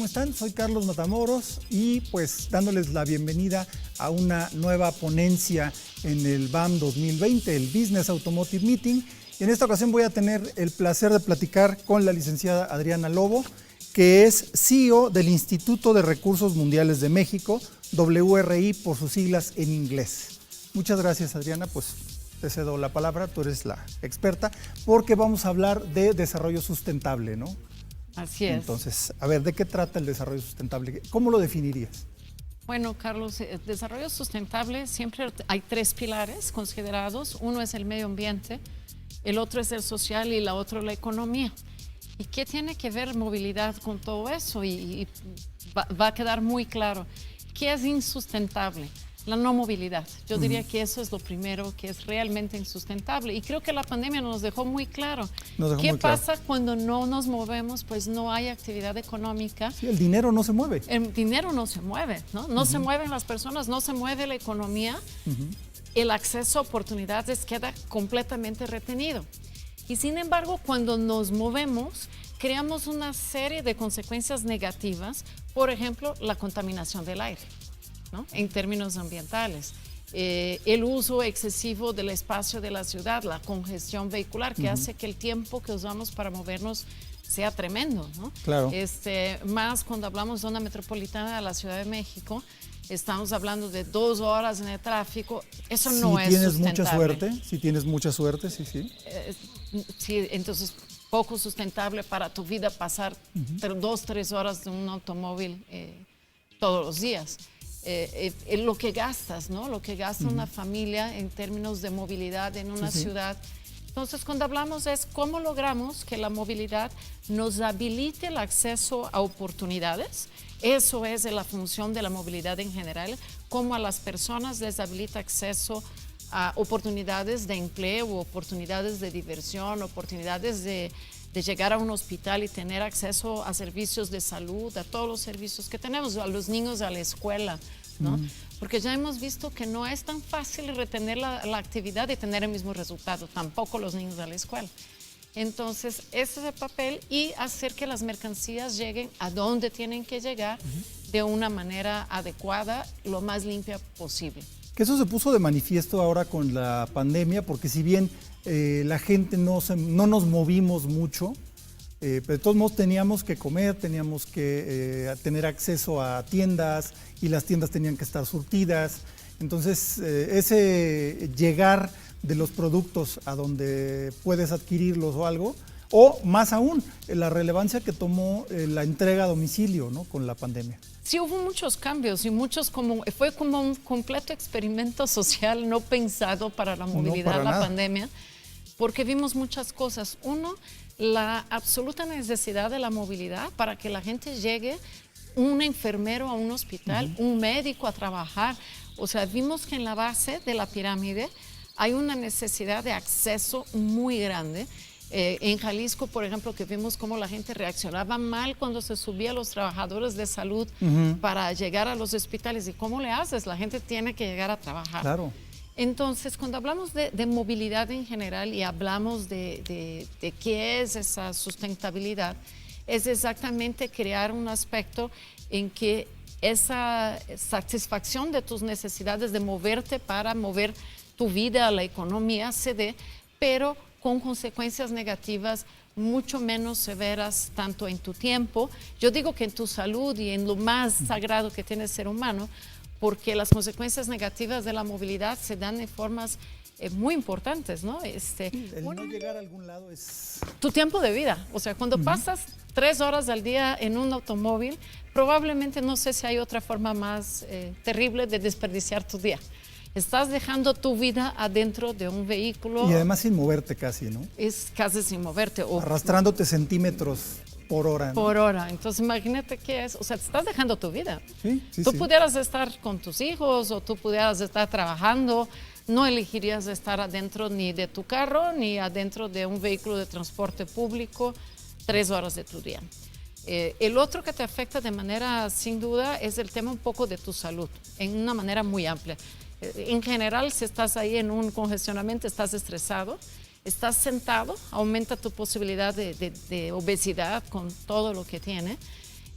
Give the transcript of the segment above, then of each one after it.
¿Cómo están? Soy Carlos Matamoros y pues dándoles la bienvenida a una nueva ponencia en el BAM 2020, el Business Automotive Meeting. Y en esta ocasión voy a tener el placer de platicar con la licenciada Adriana Lobo, que es CEO del Instituto de Recursos Mundiales de México, WRI por sus siglas en inglés. Muchas gracias, Adriana, pues te cedo la palabra, tú eres la experta, porque vamos a hablar de desarrollo sustentable, ¿no? Así es. Entonces, a ver, ¿de qué trata el desarrollo sustentable? ¿Cómo lo definirías? Bueno, Carlos, el desarrollo sustentable siempre hay tres pilares considerados. Uno es el medio ambiente, el otro es el social y la otra la economía. ¿Y qué tiene que ver movilidad con todo eso? Y va a quedar muy claro. ¿Qué es insustentable? La no movilidad. Yo diría que eso es lo primero que es realmente insustentable. Y creo que la pandemia nos dejó muy claro. ¿Qué pasa cuando no nos movemos? Pues no hay actividad económica. Sí, el dinero no se mueve. El dinero no se mueve, ¿no? No se mueven las personas, no se mueve la economía. El acceso a oportunidades queda completamente retenido. Y sin embargo, cuando nos movemos, creamos una serie de consecuencias negativas. Por ejemplo, la contaminación del aire, ¿no? En términos ambientales, el uso excesivo del espacio de la ciudad, la congestión vehicular que hace que el tiempo que usamos para movernos sea tremendo, ¿no? Claro. Más cuando hablamos de zona metropolitana de la Ciudad de México, estamos hablando de 2 horas en el tráfico. Eso no es sustentable. Si tienes mucha suerte, sí. Sí, entonces poco sustentable para tu vida pasar 2-3 horas en un automóvil todos los días. Lo que gastas, ¿no? Lo que gasta una familia en términos de movilidad en una ciudad. Entonces, cuando hablamos es cómo logramos que la movilidad nos habilite el acceso a oportunidades. Eso es la función de la movilidad en general, cómo a las personas les habilita acceso a oportunidades de empleo, oportunidades de diversión, oportunidades de llegar a un hospital y tener acceso a servicios de salud, a todos los servicios que tenemos, a los niños a la escuela, ¿no? Porque ya hemos visto que no es tan fácil retener la actividad y tener el mismo resultado, tampoco los niños a la escuela. Entonces, ese es el papel y hacer que las mercancías lleguen a donde tienen que llegar de una manera adecuada, lo más limpia posible. Que eso se puso de manifiesto ahora con la pandemia, porque si bien la gente no nos movimos mucho, pero de todos modos teníamos que comer, teníamos que tener acceso a tiendas y las tiendas tenían que estar surtidas. Entonces, ese llegar de los productos a donde puedes adquirirlos o algo, o más aún, la relevancia que tomó la entrega a domicilio, ¿no? Con la pandemia. Sí, hubo muchos cambios y fue como un completo experimento social no pensado para la movilidad, la pandemia, porque vimos muchas cosas. Uno, la absoluta necesidad de la movilidad para que la gente llegue, un enfermero a un hospital, un médico a trabajar. O sea, vimos que en la base de la pirámide hay una necesidad de acceso muy grande. En Jalisco, por ejemplo, que vimos cómo la gente reaccionaba mal cuando se subía a los trabajadores de salud para llegar a los hospitales. ¿Y cómo le haces? La gente tiene que llegar a trabajar. Claro. Entonces, cuando hablamos de movilidad en general y hablamos de qué es esa sustentabilidad, es exactamente crear un aspecto en que esa satisfacción de tus necesidades de moverte para mover tu vida, la economía, se dé, pero con consecuencias negativas mucho menos severas, tanto en tu tiempo, yo digo que en tu salud y en lo más sagrado que tiene el ser humano, porque las consecuencias negativas de la movilidad se dan de formas muy importantes, ¿no? No llegar a algún lado es tu tiempo de vida. O sea, cuando pasas 3 horas al día en un automóvil, probablemente no sé si hay otra forma más terrible de desperdiciar tu día. Estás dejando tu vida adentro de un vehículo. Y además sin moverte casi, ¿no? Es casi sin moverte. Arrastrándote centímetros por hora, ¿no? Por hora. Entonces imagínate qué es. O sea, te estás dejando tu vida. Sí. Tú pudieras estar con tus hijos o tú pudieras estar trabajando. No elegirías estar adentro ni de tu carro ni adentro de un vehículo de transporte público 3 horas de tu día. El otro que te afecta de manera sin duda es el tema un poco de tu salud, en una manera muy amplia. En general, si estás ahí en un congestionamiento, estás estresado, estás sentado, aumenta tu posibilidad de obesidad con todo lo que tiene.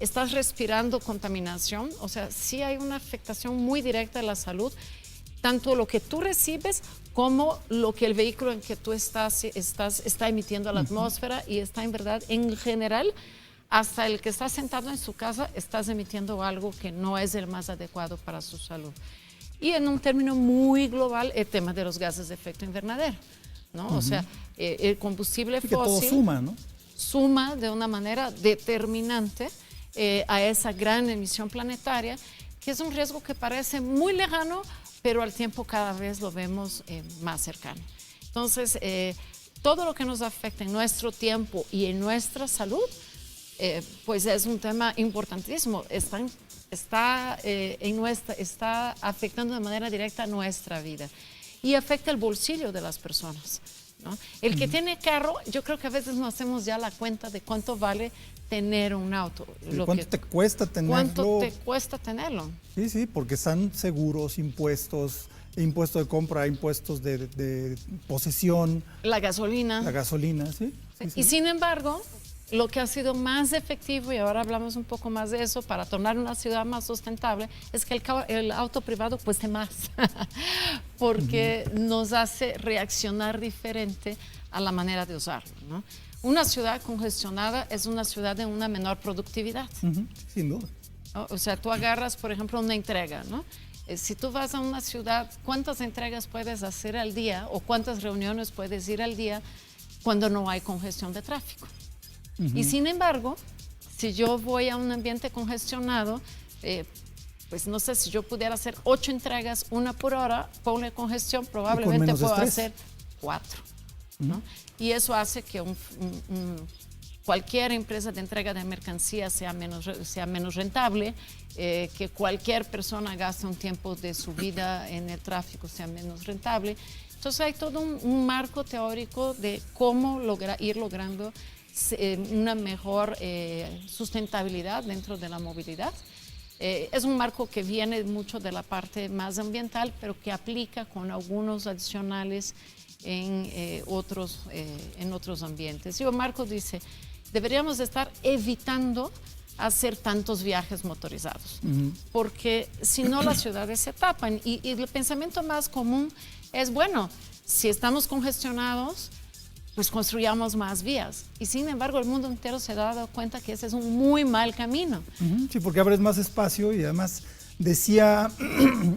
estás respirando contaminación, o sea, sí hay una afectación muy directa a la salud, tanto lo que tú recibes como lo que el vehículo en que tú está emitiendo a la atmósfera, y está en verdad, en general, hasta el que está sentado en su casa, estás emitiendo algo que no es el más adecuado para su salud. Y en un término muy global, el tema de los gases de efecto invernadero, ¿no? O sea, el combustible que todo fósil suma, ¿no? suma de una manera determinante a esa gran emisión planetaria, que es un riesgo que parece muy lejano, pero al tiempo cada vez lo vemos más cercano. Entonces, todo lo que nos afecta en nuestro tiempo y en nuestra salud, pues es un tema importantísimo. Está afectando de manera directa nuestra vida y afecta el bolsillo de las personas, ¿no? El que tiene carro, yo creo que a veces no hacemos ya la cuenta de cuánto vale tener un auto. ¿Cuánto te cuesta tenerlo? ¿Cuánto te cuesta tenerlo? Sí, sí, porque están seguros, impuestos, impuesto de compra, impuestos de posesión. La gasolina. La gasolina, sí. Sí, sí. Y sin embargo, lo que ha sido más efectivo, y ahora hablamos un poco más de eso, para tornar una ciudad más sustentable, es que el auto privado cueste más, porque nos hace reaccionar diferente a la manera de usarlo, ¿no? Una ciudad congestionada es una ciudad de una menor productividad. Sin duda. O sea, tú agarras, por ejemplo, una entrega, ¿no? Si tú vas a una ciudad, ¿cuántas entregas puedes hacer al día o cuántas reuniones puedes ir al día cuando no hay congestión de tráfico? Y sin embargo, si yo voy a un ambiente congestionado, pues no sé, si yo pudiera hacer 8 entregas, 1 por hora, ponle congestión, probablemente puedo hacer 4, ¿no? Y eso hace que cualquier empresa de entrega de mercancías sea menos rentable, que cualquier persona gaste un tiempo de su vida en el tráfico sea menos rentable. Entonces hay todo un marco teórico de cómo ir logrando una mejor sustentabilidad dentro de la movilidad. Es un marco que viene mucho de la parte más ambiental, pero que aplica con algunos adicionales en otros ambientes. Y el marco dice, deberíamos estar evitando hacer tantos viajes motorizados, porque si no las ciudades se tapan. Y el pensamiento más común es, bueno, si estamos congestionados, pues construyamos más vías. Y sin embargo, el mundo entero se ha dado cuenta que ese es un muy mal camino. Sí, porque abres más espacio y además decía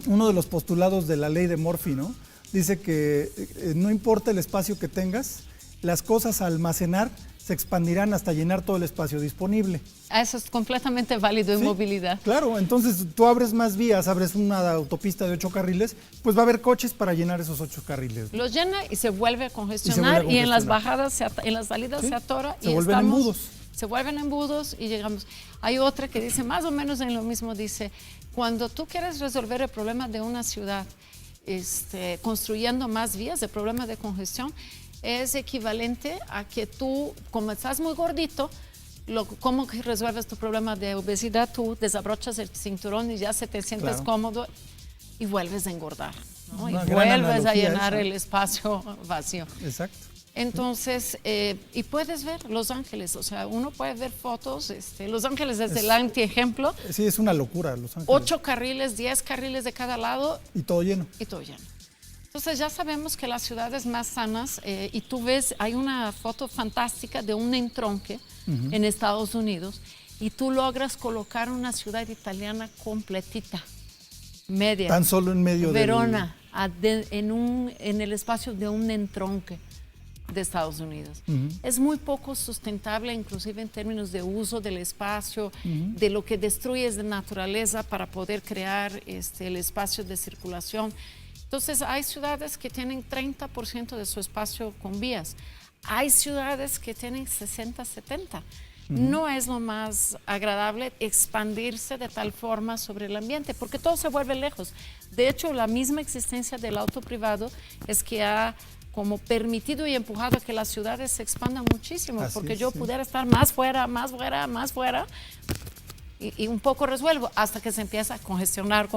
uno de los postulados de la ley de Murphy, ¿no? Dice que no importa el espacio que tengas, las cosas a almacenar se expandirán hasta llenar todo el espacio disponible. Eso es completamente válido en movilidad. Claro, entonces tú abres más vías, abres una autopista de 8 carriles, pues va a haber coches para llenar esos 8 carriles. Los llena y se vuelve a congestionar, y en las bajadas, en las salidas se atora. Se vuelven embudos. Se vuelven embudos y llegamos. Hay otra que dice más o menos en lo mismo, dice, cuando tú quieres resolver el problema de una ciudad construyendo más vías, el problema de congestión, es equivalente a que tú, como estás muy gordito, ¿cómo que resuelves tu problema de obesidad? Tú desabrochas el cinturón y ya te sientes cómodo y vuelves a engordar, ¿no? Y vuelves a llenar el espacio vacío. Exacto. Entonces, y puedes ver Los Ángeles, o sea, uno puede ver fotos, Los Ángeles es el antiejemplo. Sí, es una locura Los Ángeles. 8 carriles, 10 carriles de cada lado. Y todo lleno. Y todo lleno. Entonces ya sabemos que las ciudades más sanas, y tú ves, hay una foto fantástica de un entronque en Estados Unidos, y tú logras colocar una ciudad italiana completita, media. Tan solo en medio de Verona, en el espacio de un entronque de Estados Unidos. Es muy poco sustentable, inclusive en términos de uso del espacio, de lo que destruyes de naturaleza para poder crear el espacio de circulación. Entonces, hay ciudades que tienen 30% de su espacio con vías. Hay ciudades que tienen 60, 70. No es lo más agradable expandirse de tal forma sobre el ambiente, porque todo se vuelve lejos. De hecho, la misma existencia del auto privado es que ha como permitido y empujado a que las ciudades se expandan muchísimo, porque yo pudiera estar más fuera, y un poco resuelvo, hasta que se empieza a congestionar,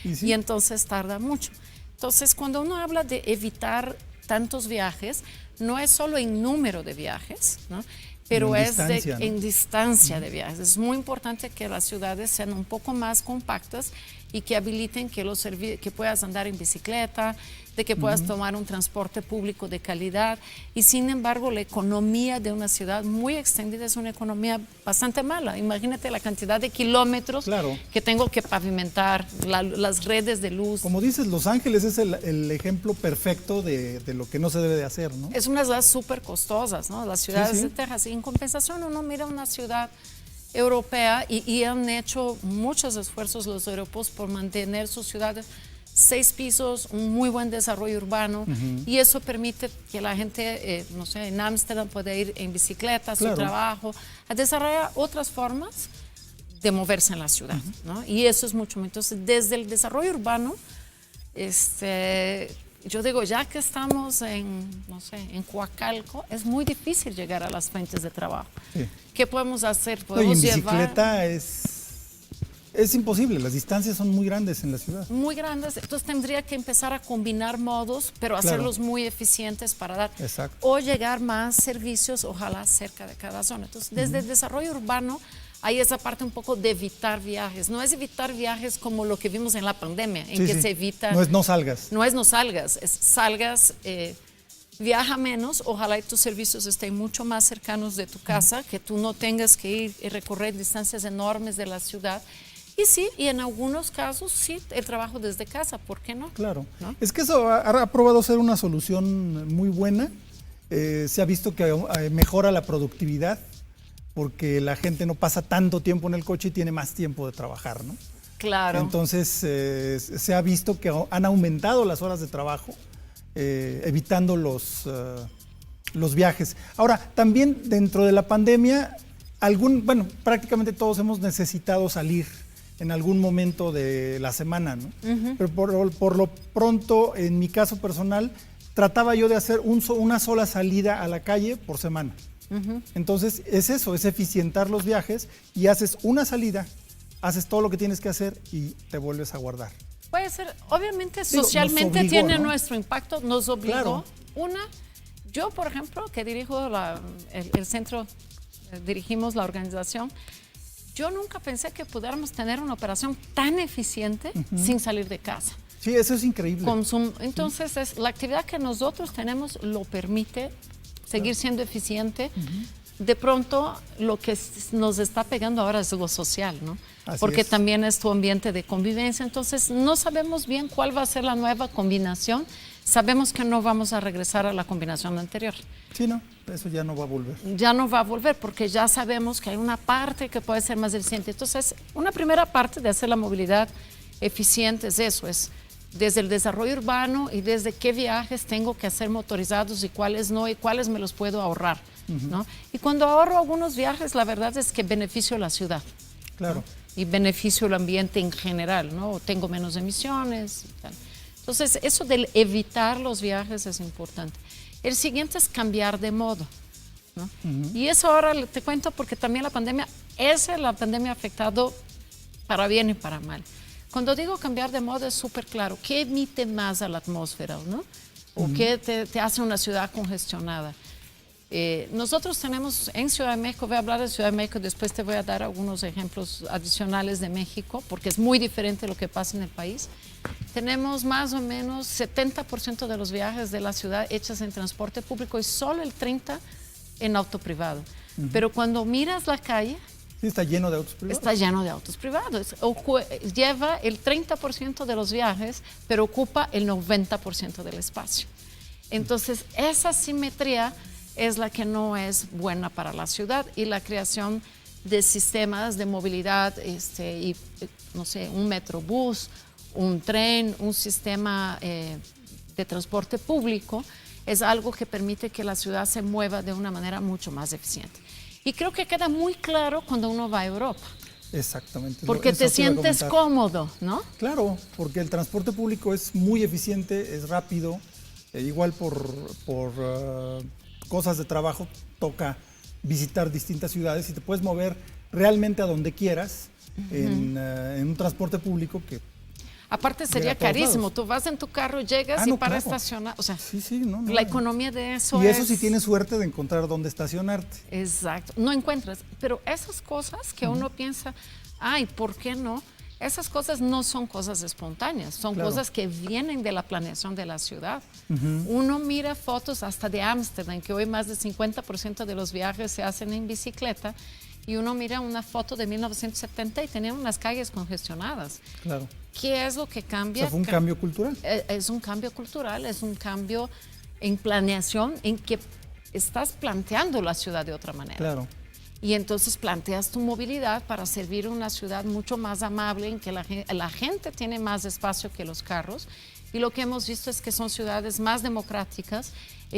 y entonces tarda mucho. Entonces, cuando uno habla de evitar tantos viajes, no es solo en número de viajes, ¿no? pero en es distancia, ¿no? en distancia de viajes. Es muy importante que las ciudades sean un poco más compactas y que habiliten que puedas andar en bicicleta, de que puedas tomar un transporte público de calidad. Y sin embargo, la economía de una ciudad muy extendida es una economía bastante mala. Imagínate la cantidad de kilómetros Claro. que tengo que pavimentar, las redes de luz. Como dices, Los Ángeles es el ejemplo perfecto de lo que no se debe de hacer, ¿no? Es unas ciudades súper costosas, ¿no? Las ciudades Sí. de Texas. Y en compensación uno mira una ciudad europea y han hecho muchos esfuerzos los europeos por mantener sus ciudades 6 pisos, un muy buen desarrollo urbano, y eso permite que la gente, no sé, en Ámsterdam pueda ir en bicicleta a su trabajo, a desarrollar otras formas de moverse en la ciudad, ¿no? Y eso es mucho. Entonces, desde el desarrollo urbano, yo digo, ya que estamos no sé, en Coacalco, es muy difícil llegar a las fuentes de trabajo. Sí. ¿Qué podemos hacer? No, y Podemos en bicicleta es imposible, las distancias son muy grandes en la ciudad. muy grandes, entonces tendría que empezar a combinar modos, pero hacerlos muy eficientes para dar, Exacto. o llegar más servicios, ojalá cerca de cada zona. Entonces, desde el desarrollo urbano, hay esa parte un poco de evitar viajes. No es evitar viajes como lo que vimos en la pandemia, en que se evita... No es no salgas. No es no salgas, es salgas, viaja menos, ojalá y tus servicios estén mucho más cercanos de tu casa, que tú no tengas que ir y recorrer distancias enormes de la ciudad. Y sí, y en algunos casos sí, el trabajo desde casa, ¿por qué no? Claro. ¿No? Es que eso ha probado ser una solución muy buena. Se ha visto que mejora la productividad porque la gente no pasa tanto tiempo en el coche y tiene más tiempo de trabajar, ¿no? Claro. Entonces se ha visto que han aumentado las horas de trabajo, evitando los viajes. Ahora, también dentro de la pandemia, prácticamente todos hemos necesitado salir en algún momento de la semana, ¿no? Pero por lo pronto, en mi caso personal, trataba yo de hacer una sola salida a la calle por semana. Entonces, es eso, es eficientar los viajes y haces una salida, haces todo lo que tienes que hacer y te vuelves a guardar. Puede ser, obviamente, Digo, socialmente nos obligó, tiene ¿no? nuestro impacto, nos obligó. Claro. Yo, por ejemplo, que dirijo el centro, dirigimos la organización, yo nunca pensé que pudiéramos tener una operación tan eficiente sin salir de casa. Sí, eso es increíble. Entonces, la actividad que nosotros tenemos lo permite seguir siendo eficiente. De pronto, lo que nos está pegando ahora es lo social, ¿no? Porque también es tu ambiente de convivencia. Entonces, no sabemos bien cuál va a ser la nueva combinación. Sabemos que no vamos a regresar a la combinación anterior. Sí, no, eso ya no va a volver. Ya no va a volver porque ya sabemos que hay una parte que puede ser más eficiente. Entonces, una primera parte de hacer la movilidad eficiente es eso, es desde el desarrollo urbano y desde qué viajes tengo que hacer motorizados y cuáles no y cuáles me los puedo ahorrar, ¿no? Y cuando ahorro algunos viajes, la verdad es que beneficio a la ciudad. Claro. ¿No? Y beneficio al ambiente en general, ¿no? Tengo menos emisiones y tal. Entonces, eso del evitar los viajes es importante. El siguiente es cambiar de modo, ¿no? Y eso ahora te cuento porque también la pandemia ha afectado para bien y para mal. Cuando digo cambiar de modo es súper claro. ¿Qué emite más a la atmósfera, ¿no? ¿O qué te hace una ciudad congestionada? Nosotros tenemos en Ciudad de México, voy a hablar de Ciudad de México, después te voy a dar algunos ejemplos adicionales de México, porque es muy diferente lo que pasa en el país. Tenemos más o menos 70% de los viajes de la ciudad hechos en transporte público y solo el 30% en auto privado. Pero cuando miras la calle... Sí, está lleno de autos privados. Está lleno de autos privados. Lleva el 30% de los viajes, pero ocupa el 90% del espacio. Entonces, esa simetría es la que no es buena para la ciudad y la creación de sistemas de movilidad, y, no sé, un metrobús, un tren, un sistema de transporte público, es algo que permite que la ciudad se mueva de una manera mucho más eficiente. Y creo que queda muy claro cuando uno va a Europa. Exactamente. Porque te sientes cómodo, ¿no? Claro, porque el transporte público es muy eficiente, es rápido, igual por cosas de trabajo toca visitar distintas ciudades y te puedes mover realmente a donde quieras en un transporte público que Aparte sería carísimo. Lados. Tú vas en tu carro, llegas y para estacionar. O sea, la economía de eso y eso sí tienes suerte de encontrar dónde estacionarte. Exacto. No encuentras. Pero esas cosas que uno piensa, ay, ¿por qué no? Esas cosas no son cosas espontáneas, son cosas que vienen de la planeación de la ciudad. Uno mira fotos hasta de Ámsterdam, que hoy más del 50% de los viajes se hacen en bicicleta, y uno mira una foto de 1970 y tenían unas calles congestionadas. Claro. ¿Qué es lo que cambia? O sea, fue un cambio cultural. Es un cambio cultural, es un cambio en planeación, en que estás planteando la ciudad de otra manera. Claro. Y entonces planteas tu movilidad para servir una ciudad mucho más amable, en que la gente tiene más espacio que los carros. Y lo que hemos visto es que son ciudades más democráticas,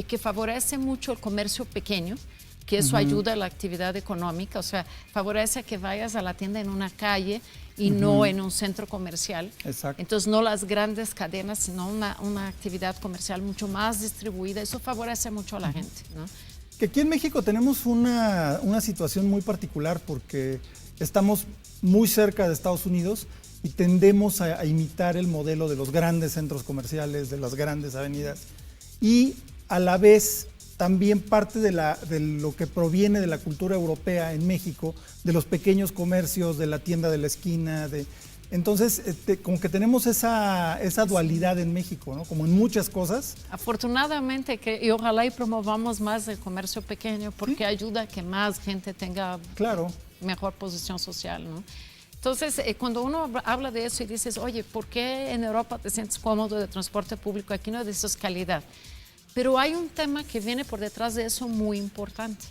que favorecen mucho el comercio pequeño, que eso ayuda a la actividad económica, o sea, favorece a que vayas a la tienda en una calle y no en un centro comercial. Exacto. Entonces, no las grandes cadenas, sino una actividad comercial mucho más distribuida. Eso favorece mucho a la gente, ¿no? Que aquí en México tenemos una situación muy particular porque estamos muy cerca de Estados Unidos y tendemos a imitar el modelo de los grandes centros comerciales, de las grandes avenidas, y a la vez también parte de lo que proviene de la cultura europea en México, de los pequeños comercios, de la tienda de la esquina, entonces como que tenemos esa dualidad en México, ¿no? Como en muchas cosas. Afortunadamente, y ojalá y promovamos más el comercio pequeño, porque ayuda a que más gente tenga mejor posición social, ¿no? Entonces, cuando uno habla de eso y dices, oye, ¿por qué en Europa te sientes cómodo de transporte público? Aquí no, de eso es calidad. Pero hay un tema que viene por detrás de eso muy importante.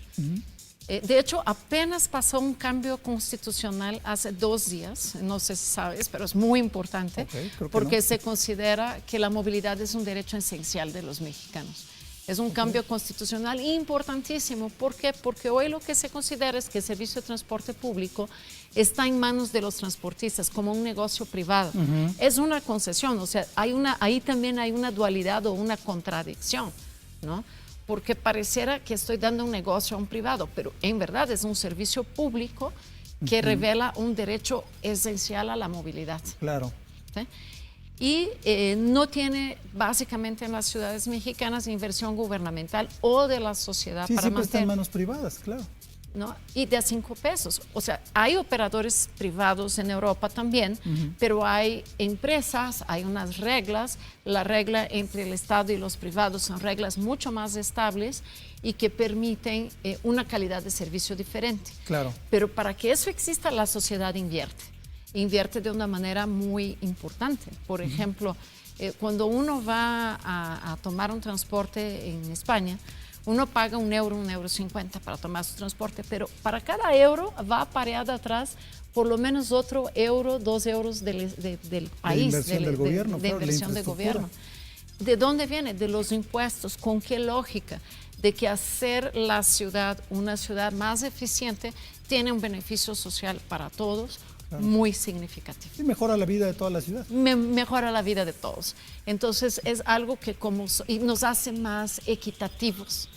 De hecho, apenas pasó un cambio constitucional hace 2 días, no sé si sabes, pero es muy importante, porque se considera que la movilidad es un derecho esencial de los mexicanos. Es un cambio constitucional importantísimo. ¿Por qué? Porque hoy lo que se considera es que el servicio de transporte público está en manos de los transportistas como un negocio privado. Es una concesión, o sea, ahí también hay una dualidad o una contradicción, ¿no? Porque pareciera que estoy dando un negocio a un privado, pero en verdad es un servicio público que revela un derecho esencial a la movilidad. Claro. ¿Sí? Y no tiene básicamente en las ciudades mexicanas inversión gubernamental o de la sociedad para siempre mantener. Está en manos privadas, claro. ¿No? Y de a 5 pesos. O sea, hay operadores privados en Europa también, pero hay empresas, hay unas reglas. La regla entre el Estado y los privados son reglas mucho más estables y que permiten una calidad de servicio diferente. Claro. Pero para que eso exista, la sociedad invierte de una manera muy importante. Por ejemplo, cuando uno va a tomar un transporte en España, uno paga €1, €1.50 para tomar su transporte, pero para cada euro va apareado atrás por lo menos otro euro, 2 euros del país, de inversión del gobierno. De inversión del gobierno. ¿De dónde viene? De los impuestos. ¿Con qué lógica? De que hacer la ciudad una ciudad más eficiente tiene un beneficio social para todos, muy significativo. Y mejora la vida de toda la ciudad. Mejora la vida de todos. Entonces es algo que y nos hace más equitativos,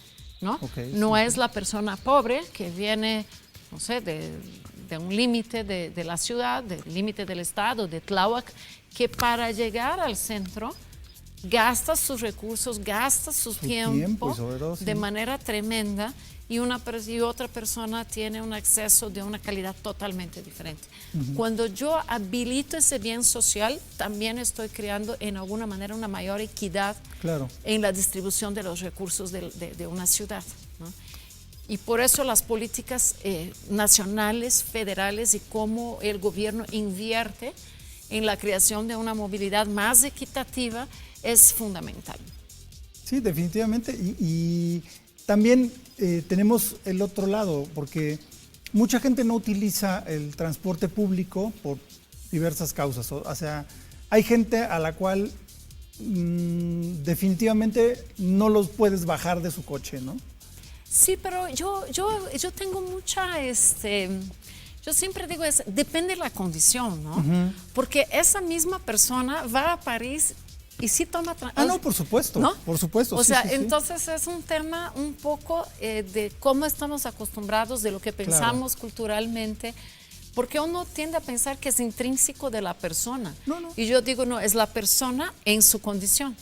¿no? No es la persona pobre que viene, no sé, de un límite de la ciudad, del límite del estado, de Tláhuac, que para llegar al centro gasta sus recursos, gasta su tiempo de manera tremenda, y otra persona tiene un acceso de una calidad totalmente diferente. Cuando yo habilito ese bien social, también estoy creando en alguna manera una mayor equidad en la distribución de los recursos de una ciudad, ¿no? Y por eso las políticas nacionales, federales, y cómo el gobierno invierte en la creación de una movilidad más equitativa es fundamental. Sí, definitivamente. Y también tenemos el otro lado, porque mucha gente no utiliza el transporte público por diversas causas. O sea, hay gente a la cual definitivamente no los puedes bajar de su coche, ¿no? Sí, pero yo tengo mucha, yo siempre digo, depende de la condición, ¿no? Porque esa misma persona va a París y sí toma no, por supuesto, ¿no? Por supuesto. O sea, entonces es un tema un poco de cómo estamos acostumbrados, de lo que pensamos culturalmente, Porque uno tiende a pensar que es intrínseco de la persona. No, no. Y yo digo, no, es la persona en su condición.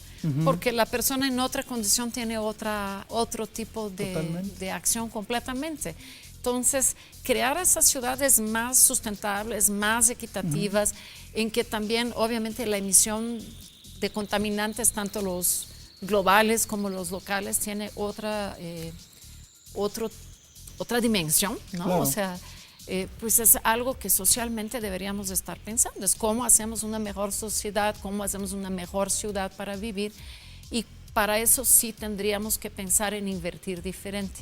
Porque la persona en otra condición tiene otro tipo de acción completamente. Entonces, crear esas ciudades más sustentables, más equitativas, en que también, obviamente, la emisión de contaminantes, tanto los globales como los locales, tiene otra dimensión, ¿no? Claro. O sea, pues es algo que socialmente deberíamos estar pensando, es cómo hacemos una mejor sociedad, cómo hacemos una mejor ciudad para vivir, y para eso sí tendríamos que pensar en invertir diferente.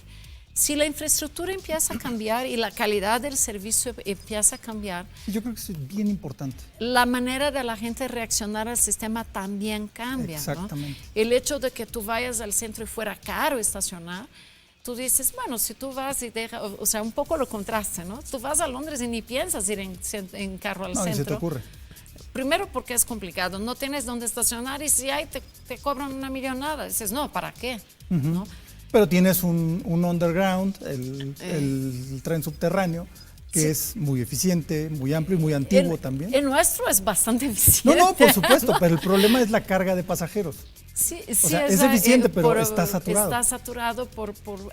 Si la infraestructura empieza a cambiar y la calidad del servicio empieza a cambiar, Yo creo que eso es bien importante. la manera de la gente reaccionar al sistema también cambia, ¿no? Exactamente. El hecho de que tú vayas al centro y fuera caro estacionar, tú dices, bueno, si tú vas y dejas, o sea, un poco lo contraste, ¿no? Tú vas a Londres y ni piensas ir en carro al No, ni centro. se te ocurre. Primero porque es complicado, no tienes dónde estacionar y si hay te cobran una millonada. Dices, no, ¿para qué? ¿No? Pero tienes un underground, el tren subterráneo, que es muy eficiente, muy amplio y muy antiguo también. El nuestro es bastante eficiente. No, por supuesto, pero el problema es la carga de pasajeros. Sí, O sea, es eficiente, pero está saturado. Está saturado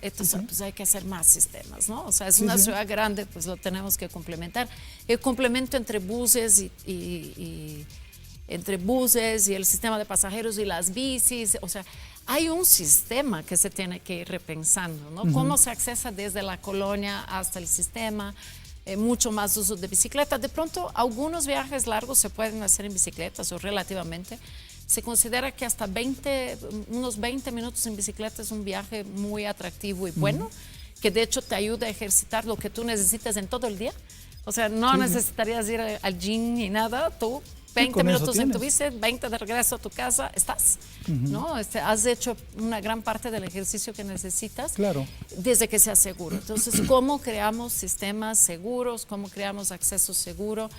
entonces pues hay que hacer más sistemas, ¿no? O sea, es una ciudad grande, pues lo tenemos que complementar. El complemento entre buses y el sistema de pasajeros y las bicis, o sea, hay un sistema que se tiene que ir repensando, ¿no? Cómo se accesa desde la colonia hasta el sistema, mucho más uso de bicicleta. De pronto, algunos viajes largos se pueden hacer en bicicletas o relativamente. Se considera que hasta unos 20 minutos en bicicleta es un viaje muy atractivo y bueno, que de hecho te ayuda a ejercitar lo que tú necesitas en todo el día. O sea, no necesitarías ir al gym ni nada, tú 20 minutos en tu bici, 20 de regreso a tu casa, estás, ¿no? Has hecho una gran parte del ejercicio que necesitas, claro, desde que sea seguro. Entonces, ¿cómo creamos sistemas seguros? ¿Cómo creamos acceso seguro?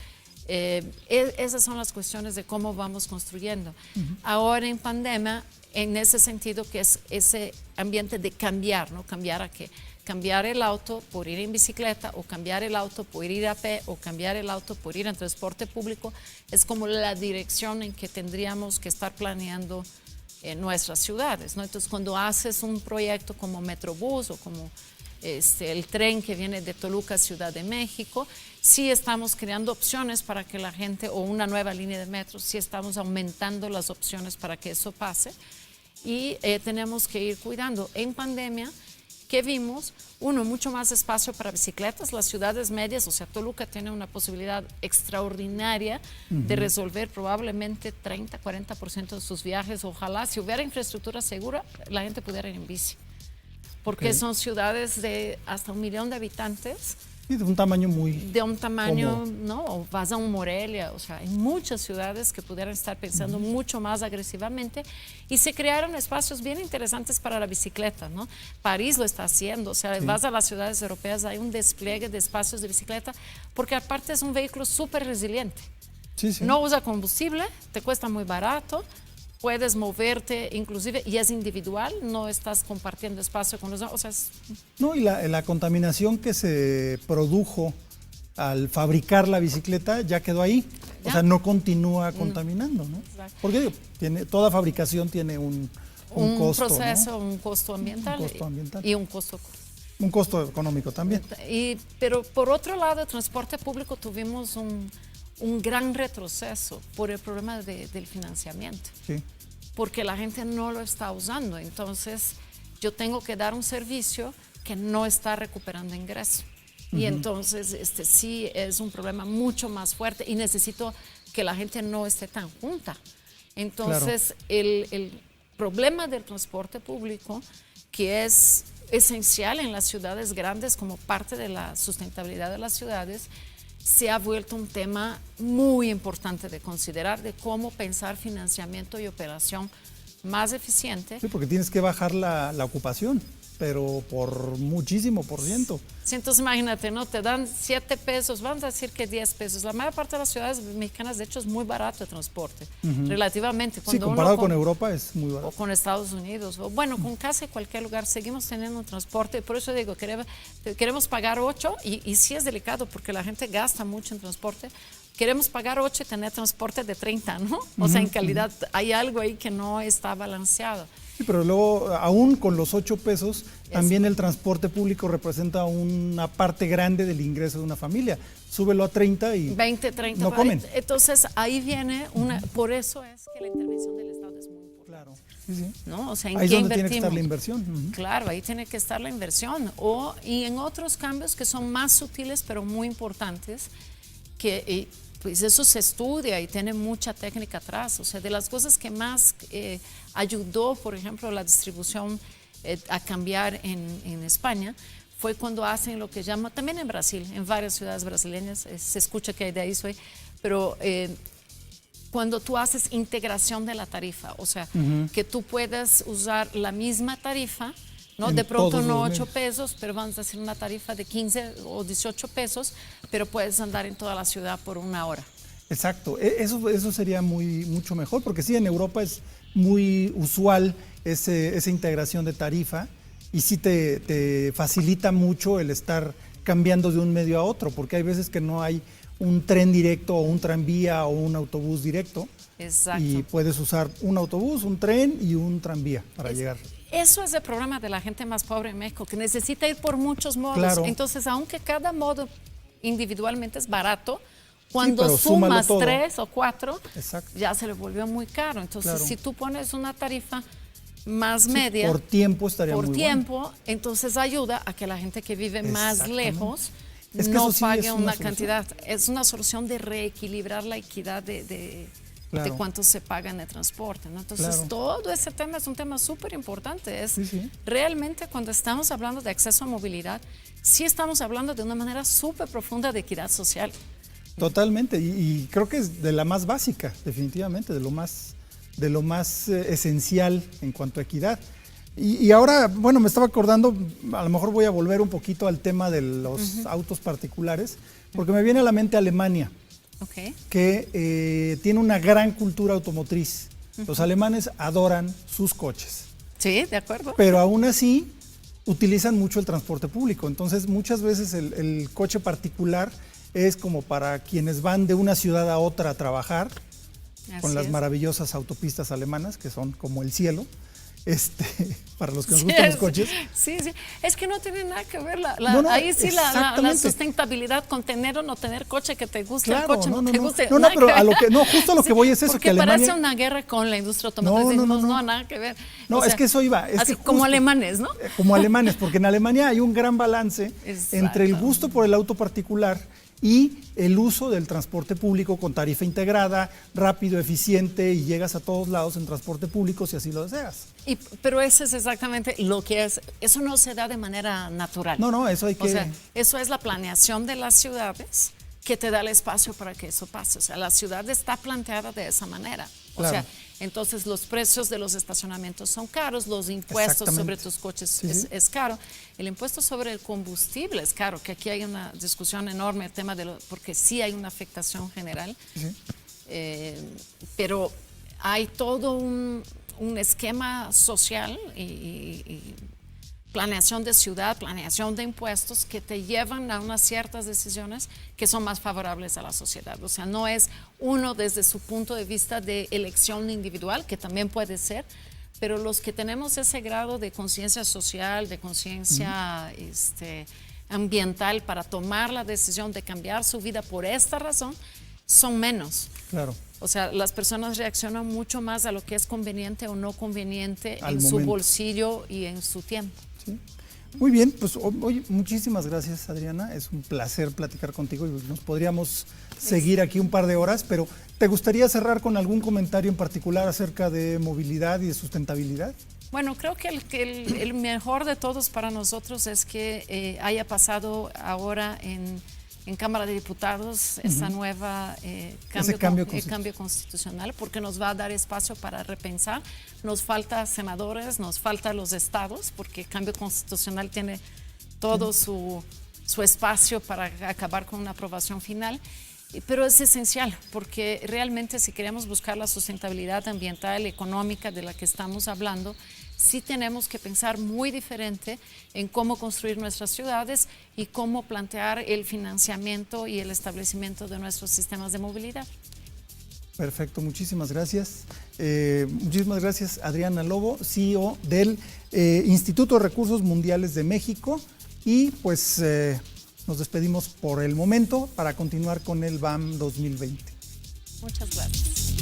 Esas son las cuestiones de cómo vamos construyendo. Ahora en pandemia, en ese sentido que es ese ambiente de cambiar, ¿no? ¿Cambiar a qué? Cambiar el auto por ir en bicicleta, o cambiar el auto por ir a pie, o cambiar el auto por ir en transporte público, es como la dirección en que tendríamos que estar planeando en nuestras ciudades, ¿no? Entonces, cuando haces un proyecto como Metrobús o como el tren que viene de Toluca a Ciudad de México, sí estamos creando opciones para que la gente, o una nueva línea de metro, sí estamos aumentando las opciones para que eso pase, y tenemos que ir cuidando. En pandemia, ¿qué vimos? Uno, mucho más espacio para bicicletas. Las ciudades medias, o sea, Toluca tiene una posibilidad extraordinaria de resolver probablemente 30-40% de sus viajes. Ojalá, si hubiera infraestructura segura, la gente pudiera ir en bici. Porque son ciudades de hasta 1 millón de habitantes. Y de un tamaño muy... De un tamaño, ¿no? O vas a un Morelia, o sea, hay muchas ciudades que pudieran estar pensando mucho más agresivamente, y se crearon espacios bien interesantes para la bicicleta, ¿no? París lo está haciendo, o sea, vas a las ciudades europeas, hay un despliegue de espacios de bicicleta, porque aparte es un vehículo súper resiliente. No usa combustible, te cuesta muy barato, puedes moverte inclusive, y es individual, no estás compartiendo espacio con los demás, o sea, No, y la contaminación que se produjo al fabricar la bicicleta ya quedó ahí, o sea, no continúa contaminando, ¿no? Exacto. Porque digo, toda fabricación tiene un costo, proceso, ¿no? un costo ambiental, y un costo económico también. Pero por otro lado, el transporte público tuvimos un gran retroceso por el problema del financiamiento. Sí. Porque la gente no lo está usando. Entonces, yo tengo que dar un servicio que no está recuperando ingreso. Y entonces, sí es un problema mucho más fuerte, y necesito que la gente no esté tan junta. Entonces, el problema del transporte público, que es esencial en las ciudades grandes como parte de la sustentabilidad de las ciudades, se ha vuelto un tema muy importante de considerar, de cómo pensar financiamiento y operación más eficiente. Sí, porque tienes que bajar la ocupación. pero por muchísimo por ciento. Sí, entonces imagínate, ¿no? Te dan 7 pesos, vamos a decir que 10 pesos. La mayor parte de las ciudades mexicanas, de hecho, es muy barato el transporte, relativamente. Sí, comparado con Europa es muy barato. O con Estados Unidos, o bueno, con casi cualquier lugar, seguimos teniendo un transporte. Por eso digo, queremos pagar 8, y sí es delicado porque la gente gasta mucho en transporte. Queremos pagar 8 y tener transporte de 30, ¿no? O sea, en calidad hay algo ahí que no está balanceado. Sí, pero luego, aún con los 8 pesos, también el transporte público representa una parte grande del ingreso de una familia. Súbelo a 30 y 20, 30, no comen. Entonces, ahí viene por eso es que la intervención del Estado es muy importante. Claro, sí. ¿No? O sea, ¿en ahí es qué donde tiene que estar la invertimos? inversión. Claro, ahí tiene que estar la inversión. Y en otros cambios que son más sutiles, pero muy importantes, que pues eso se estudia y tiene mucha técnica atrás. O sea, de las cosas que más ayudó, por ejemplo, la distribución a cambiar en España, fue cuando hacen lo que llaman, también en Brasil, en varias ciudades brasileñas, se escucha que de ahí soy, pero cuando tú haces integración de la tarifa, o sea, que tú puedas usar la misma tarifa, ¿no? De pronto no 8 pesos, pero vamos a hacer una tarifa de 15 o 18 pesos, pero puedes andar en toda la ciudad por 1 hora. Exacto, eso sería mucho mejor, porque sí, en Europa es muy usual esa integración de tarifa y sí te facilita mucho el estar cambiando de un medio a otro, porque hay veces que no hay un tren directo o un tranvía o un autobús directo. Exacto. Y puedes usar un autobús, un tren y un tranvía para llegar. Eso es el problema de la gente más pobre en México, que necesita ir por muchos modos. Claro. Entonces, aunque cada modo individualmente es barato, cuando sí, sumas 3 o 4, exacto, ya se le volvió muy caro. Entonces, claro, si tú pones una tarifa más media, por tiempo estaría muy bueno. Entonces ayuda a que la gente que vive más lejos no sí pague una solución. Cantidad. Es una solución de reequilibrar la equidad claro, de cuánto se paga en el transporte, ¿no? Entonces, claro, todo ese tema es un tema súper importante. Sí. Realmente, cuando estamos hablando de acceso a movilidad, sí estamos hablando de una manera súper profunda de equidad social. Totalmente, y creo que es de la más básica, definitivamente, de lo más esencial en cuanto a equidad. Y ahora, bueno, me estaba acordando, a lo mejor voy a volver un poquito al tema de los autos particulares, porque me viene a la mente Alemania, que tiene una gran cultura automotriz. Los alemanes adoran sus coches. Sí, de acuerdo. Pero aún así utilizan mucho el transporte público, entonces muchas veces el coche particular es como para quienes van de una ciudad a otra a trabajar, con las maravillosas autopistas alemanas, que son como el cielo, para los que nos gustan los coches. Sí. Es que no tiene nada que ver ahí sí la sustentabilidad con tener o no tener coche, que te guste el coche, no te guste. Pero justo a lo que voy es eso, que Alemania... parece una guerra con la industria automotriz. No, nada que ver. No, es que eso iba. Es así que como alemanes, ¿no? Como alemanes, porque en Alemania hay un gran balance entre el gusto por el auto particular y el uso del transporte público con tarifa integrada, rápido, eficiente, y llegas a todos lados en transporte público si así lo deseas. Pero eso es exactamente lo que es. Eso no se da de manera natural. No, eso hay que... O sea, eso es la planeación de las ciudades que te da el espacio para que eso pase. O sea, la ciudad está planteada de esa manera. O sea, entonces los precios de los estacionamientos son caros, los impuestos sobre tus coches es caro, el impuesto sobre el combustible es caro, que aquí hay una discusión enorme, el tema porque sí hay una afectación general, pero hay todo un esquema social y planeación de ciudad, planeación de impuestos que te llevan a unas ciertas decisiones que son más favorables a la sociedad. O sea, no es uno desde su punto de vista de elección individual, que también puede ser, pero los que tenemos ese grado de conciencia social, de conciencia ambiental para tomar la decisión de cambiar su vida por esta razón, son menos. Claro. O sea, las personas reaccionan mucho más a lo que es conveniente o no conveniente en momento. su bolsillo y en su tiempo. Sí. Muy bien, pues oye, muchísimas gracias, Adriana, es un placer platicar contigo y nos podríamos seguir aquí un par de horas, pero ¿te gustaría cerrar con algún comentario en particular acerca de movilidad y de sustentabilidad? Bueno, creo que el mejor de todos para nosotros es que haya pasado ahora en en Cámara de Diputados esa nueva cambio constitucional, porque nos va a dar espacio para repensar. Nos falta senadores, nos falta los estados, porque el cambio constitucional tiene todo su espacio para acabar con una aprobación final. Pero es esencial, porque realmente si queremos buscar la sustentabilidad ambiental y económica de la que estamos hablando, sí tenemos que pensar muy diferente en cómo construir nuestras ciudades y cómo plantear el financiamiento y el establecimiento de nuestros sistemas de movilidad. Perfecto, muchísimas gracias. Muchísimas gracias, Adriana Lobo, CEO del Instituto de Recursos Mundiales de México. Y pues nos despedimos por el momento para continuar con el BAM 2020. Muchas gracias.